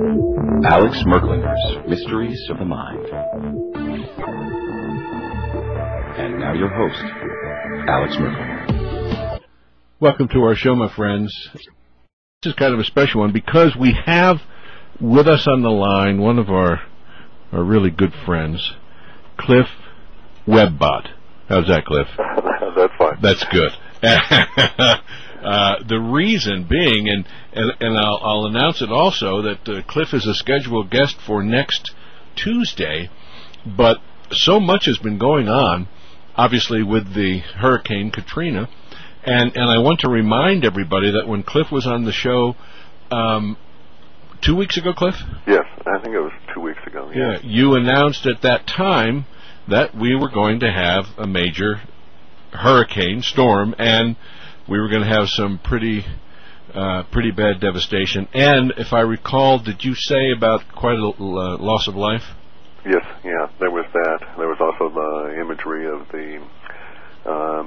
Alex Merklinger's Mysteries of the Mind. And now your host, Alex Merklinger. Welcome to our show, my friends. This is kind of a special one because we have with us on the line one of our really good friends, Clif Webbot. How's that, Clif? That's fine. That's good. The reason being, and I'll announce it also, that Clif is a scheduled guest for next Tuesday, but so much has been going on, obviously, with the Hurricane Katrina, and I want to remind everybody that when Clif was on the show 2 weeks ago, Clif? Yes, I think it was 2 weeks ago. Yeah, you announced at that time that we were going to have a major hurricane storm, and we were going to have some pretty bad devastation. And if I recall, did you say about quite a loss of life? Yes, yeah, there was that. There was also the imagery of the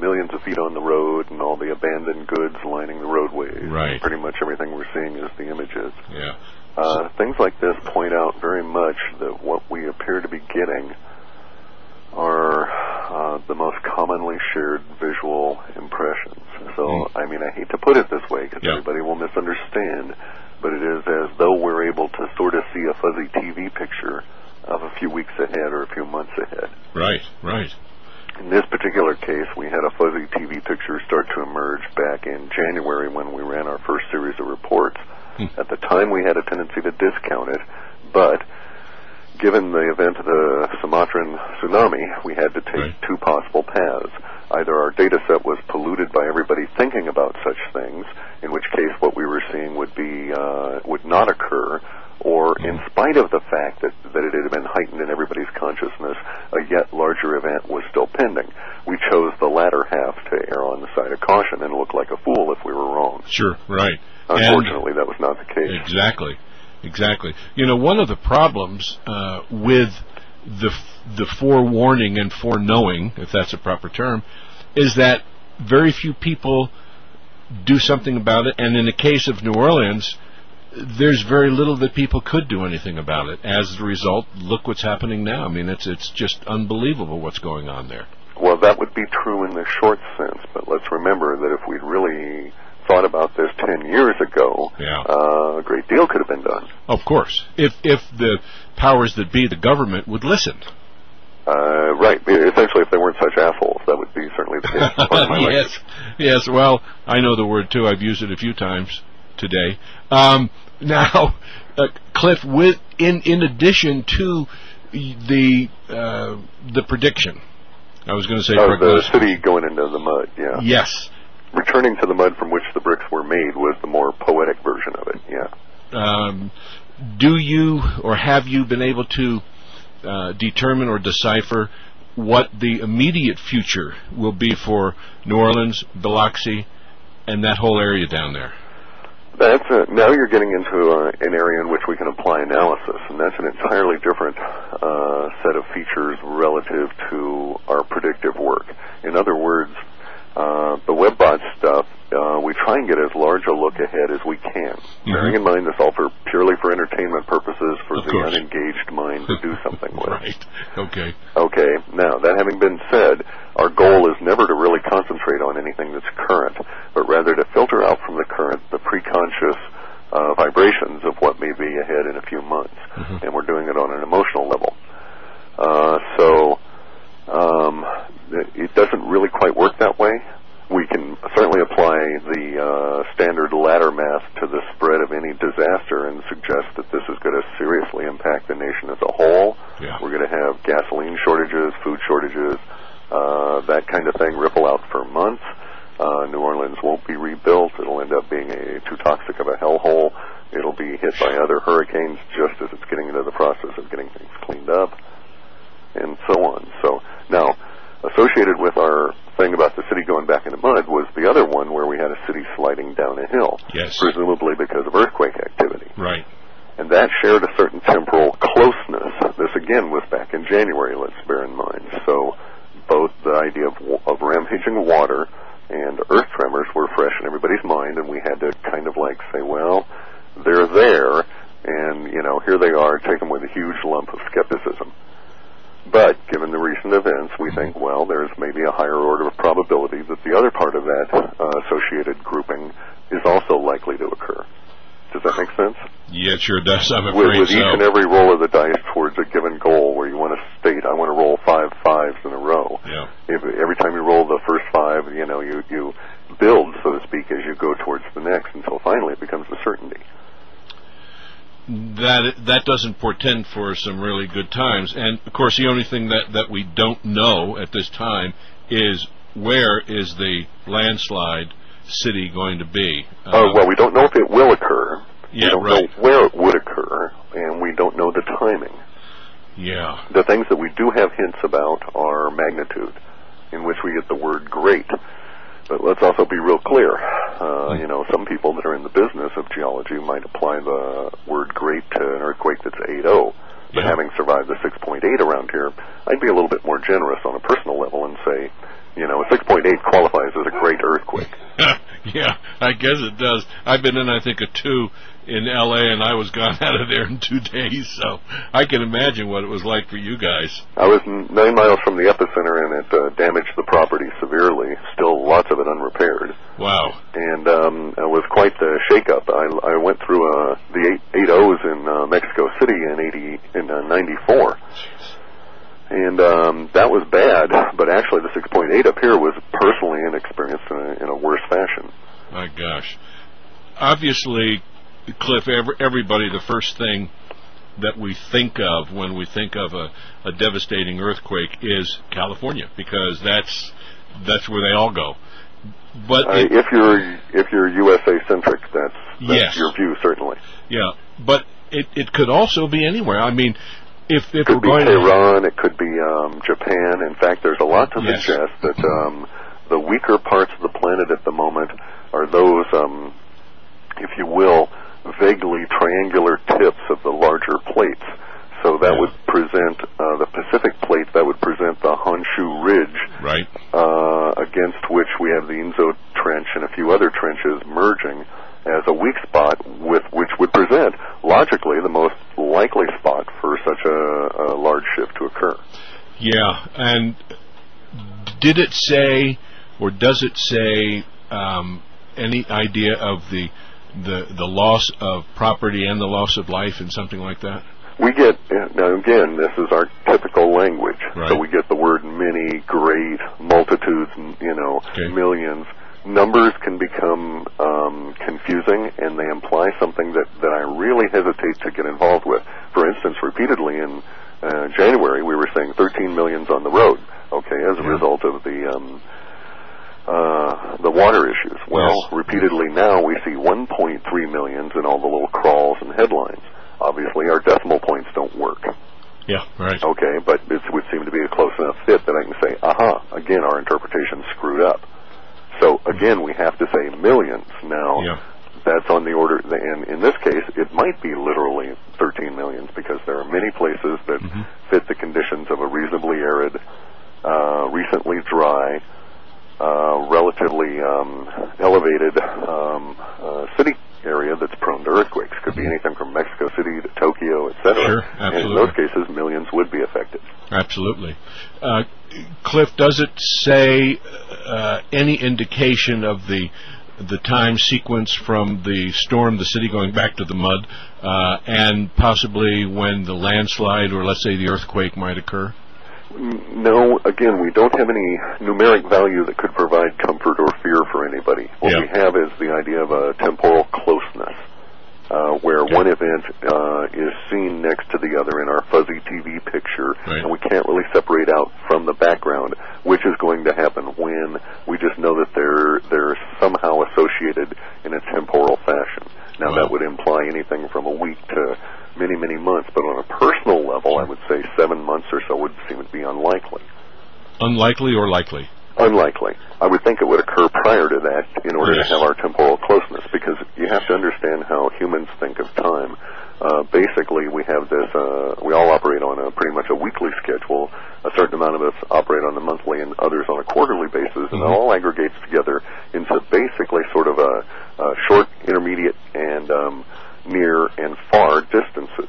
millions of feet on the road and all the abandoned goods lining the roadways. Right. Pretty much everything we're seeing is the images. Yeah. Things like this point out very much that what we appear to be getting are the most commonly shared visual impressions. So, I mean, I hate to put it this way because everybody will misunderstand, but it is as though we're able to sort of see a fuzzy TV picture of a few weeks ahead or a few months ahead. Right, right. In this particular case, we had a fuzzy TV picture start to emerge back in January when we ran our first series of reports. At the time, we had a tendency to discount it, but given the event of the Sumatran tsunami, we had to take two possible paths. Either our data set was polluted by everybody thinking about such things, in which case what we were seeing would not occur, or in spite of the fact that it had been heightened in everybody's consciousness, a yet larger event was still pending. We chose the latter half to err on the side of caution and look like a fool if we were wrong. Sure, right. Unfortunately, that was not the case. Exactly. You know, one of the problems with the forewarning and foreknowing, if that's a proper term, is that very few people do something about it, and in the case of New Orleans, there's very little that people could do anything about it. As a result, look what's happening now. I mean, it's just unbelievable what's going on there. Well, that would be true in the short sense, but let's remember that if we'd really thought about this 10 years ago, a great deal could have been done. Of course, if the powers that be, the government, would listen. Right. Essentially, if they weren't such assholes, that would be certainly the case. Yes. Well, I know the word too. I've used it a few times today. Now, Clif, in addition to the prediction, I was going to say the city going into the mud. Yeah. Yes. Returning to the mud from which the bricks were made was the more poetic version of it, yeah. Do you, or have you been able to determine or decipher what the immediate future will be for New Orleans, Biloxi, and that whole area down there? Now you're getting into an area in which we can apply analysis, and that's an entirely different set of features relative to our predictive work. In other words, the WebBot stuff, we try and get as large a look ahead as we can. Bearing in mind this all purely for entertainment purposes for the unengaged mind to do something with. Right. Okay. Okay. Now, that having been said, our goal is never to really concentrate on anything that's current, but rather to filter out from the current the preconscious vibrations of what may be ahead in a few months. And we're doing it on an emotional level. It doesn't really quite work that way. We can certainly apply the standard ladder math to the spread of any disaster and suggest that this is going to seriously impact the nation as a whole. Yeah. We're going to have gasoline shortages, food shortages, that kind of thing ripple out for months. New Orleans won't be rebuilt. It'll end up being too toxic of a hellhole. It'll be hit by other hurricanes just as it's getting into the process of getting things cleaned up, and so on. So now, associated with our thing about the city going back into mud was the other one where we had a city sliding down a hill, presumably because of earthquake activity. Right. And that shared a certain temporal closeness. This, again, was back in January, let's bear in mind. So both the idea of rampaging water and earth tremors were fresh in everybody's mind, and we had to kind of like say, well, they're there, and, you know, here they are, taken with a huge lump of skepticism. But given the recent events, we think, well, there's maybe a higher order of probability that the other part of that associated grouping is also likely to occur. Does that make sense? Yeah, it sure does. I'm afraid with each and every roll of the dice towards a given goal, where you want to state, I want to roll 5 5s in a row. Yeah. Every time you roll the first 5, you build, so to speak, as you go towards the next, until finally it becomes a certainty. That doesn't portend for some really good times. And, of course, the only thing that we don't know at this time is where is the landslide city going to be. Well, we don't know if it will occur. Yeah, we don't know where it would occur, and we don't know the timing. Yeah. The things that we do have hints about are magnitude, in which we get the word great. But let's also be real clear. Some people that are in the business of geology might apply the word great to an earthquake that's 8.0. But having survived the 6.8 around here, I'd be a little bit more generous on a personal level and say, a 6.8 qualifies as a great earthquake. Yeah, I guess it does. I've been in, I think, a 2 in L.A., and I was gone out of there in 2 days, so I can imagine what it was like for you guys. I was 9 miles from the epicenter, and it damaged the property severely. Still lots of it unrepaired. Wow. And it was quite the shake-up. I went through the 8.0s in Mexico City in 94. And that was bad, but actually the 6.8 up here was personally inexperienced in a worse fashion. My gosh. Obviously, Cliff, everybody, the first thing that we think of when we think of a devastating earthquake is California, because that's where they all go. But if you're USA centric, that's yes. Your view, certainly. Yeah, but it could also be anywhere. I mean, if it could be Tehran, it could be Japan. In fact, there's a lot to suggest that the weaker parts of the planet at the moment are those, if you will, vaguely triangular tips of the larger plates. So that would present the Pacific plate. That would present the Honshu Ridge, right? Against which we have the Inzo Trench and a few other trenches merging as a weak spot, which would present, logically, the most likely spot for such a large shift to occur. Yeah, and did it say, or does it say, any idea of the loss of property and the loss of life and something like that? We get, now again, this is our typical language, right. So we get the word many, great, multitudes, millions. Numbers can become confusing, and they imply something that I really hesitate to get involved with. For instance, repeatedly in January, we were saying 13 millions on the road, as a result of the water issues. Well, repeatedly now we see 1.3 millions in all the little crawls and headlines. Obviously, our decimal points don't work. Yeah, right. Okay, but it would seem to be a close enough fit that I can say, again, our interpretation's screwed up. So, again, we have to say millions. Now, that's on the order, and in this case, it might be literally 13 millions, because there are many places that fit the conditions of a reasonably arid, recently dry, relatively elevated city area that's prone to earthquakes. Could be anything from Mexico City to Tokyo, etc. Sure, absolutely. And in those cases, millions would be affected. Absolutely. Cliff, does it say any indication of the time sequence from the storm, the city going back to the mud, and possibly when the landslide, or let's say the earthquake, might occur? No, again, we don't have any numeric value that could provide comfort or fear for anybody. What we have is the idea of a temporal closeness, where one event is seen next to the other in our fuzzy TV picture, and we can't really separate out from the background which is going to happen when. We just know that they're somehow associated in a temporal fashion. Now, that would imply anything from a week to many, many months, but on a personal level, I would say 7 months or so would seem to be unlikely. Unlikely or likely? Unlikely. I would think it would occur prior to that in order to have our temporal closeness, because you have to understand how humans think of time. Basically, we have this, we all operate on pretty much a weekly schedule. A certain amount of us operate on the monthly and others on a quarterly basis, and it all aggregates together into basically sort of a short, intermediate, and near and far distances.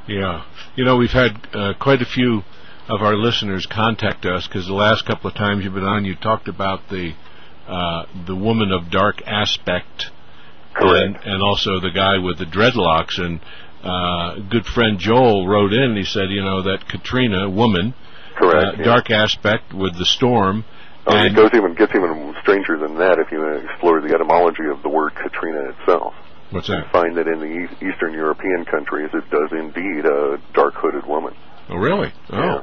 Yeah. You know, we've had quite a few of our listeners contact us because the last couple of times you've been on, you talked about the woman of dark aspect. Correct. And also the guy with the dreadlocks. And good friend Joel wrote in and he said, you know, that Katrina woman, Correct. dark aspect with the storm. Oh, it gets even stranger than that if you explore the etymology of the word Katrina itself. What's that? You find that in the Eastern European countries, it does indeed a dark-hooded woman. Oh, really? Oh. Yeah.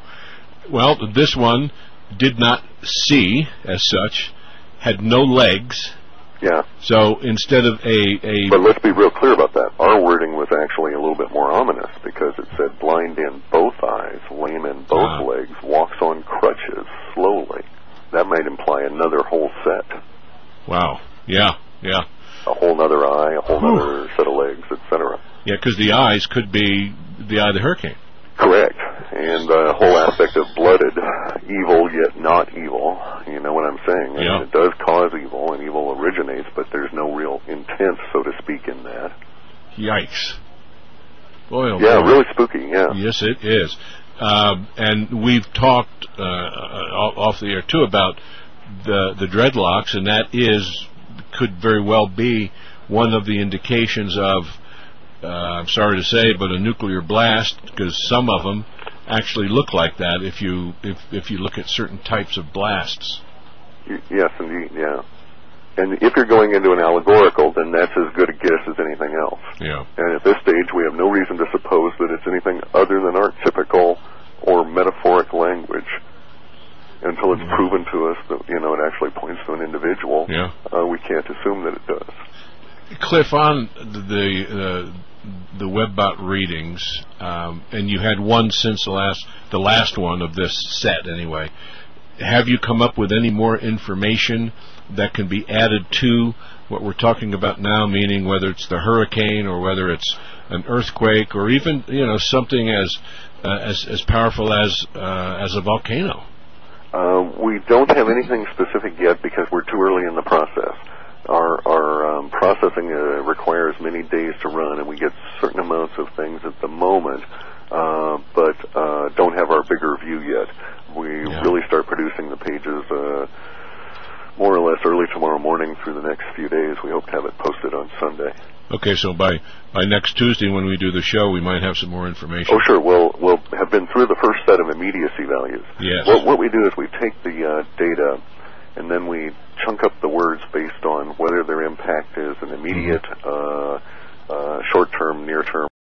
Well, this one did not see as such, had no legs. Yeah. So instead of a But let's be real clear about that. Our wording was actually a little bit more ominous because it said blind in both eyes, lame in both legs, walks on crutches slowly. That might imply another whole set. Wow. Yeah. Yeah. A whole other eye, a whole other set of legs, etc. Yeah, because the eyes could be the eye of the hurricane. Correct. And the whole aspect of blooded, evil yet not evil. You know what I'm saying? Yeah. And it does cause evil, and evil originates, but there's no real intent, so to speak, in that. Yikes. Boy, oh Yeah, boy. really spooky, yeah. Yes, it is. And we've talked off the air, too, about the dreadlocks, and that could very well be one of the indications of, I'm sorry to say, but a nuclear blast, because some of them actually look like that if you look at certain types of blasts. Yes, indeed, yeah. And if you're going into an allegorical, then that's as good a guess as anything else. Yeah. And at this stage, we have no reason to suppose that it's anything other than archetypical or metaphoric language until it's proven to us that, you know, it actually points to an individual. Yeah. We can't assume that it does. Cliff, on the WebBot readings, and you had one since the last one of this set anyway. Have you come up with any more information that can be added to what we're talking about now, meaning whether it's the hurricane or whether it's an earthquake or even, you know, something as powerful as a volcano? We don't have anything specific yet because we're too early in the process. Our processing requires many days to run, and we get certain amounts of things at the moment, but don't have our bigger view yet. We really start producing the pages more or less early tomorrow morning through the next few days. We hope to have it posted on Sunday. Okay, so by next Tuesday when we do the show, we might have some more information. Oh, sure. We'll have been through the first set of immediacy values. Yes. What we do is we take the data, and then we chunk up the words based on whether their impact is an immediate, short-term, near-term,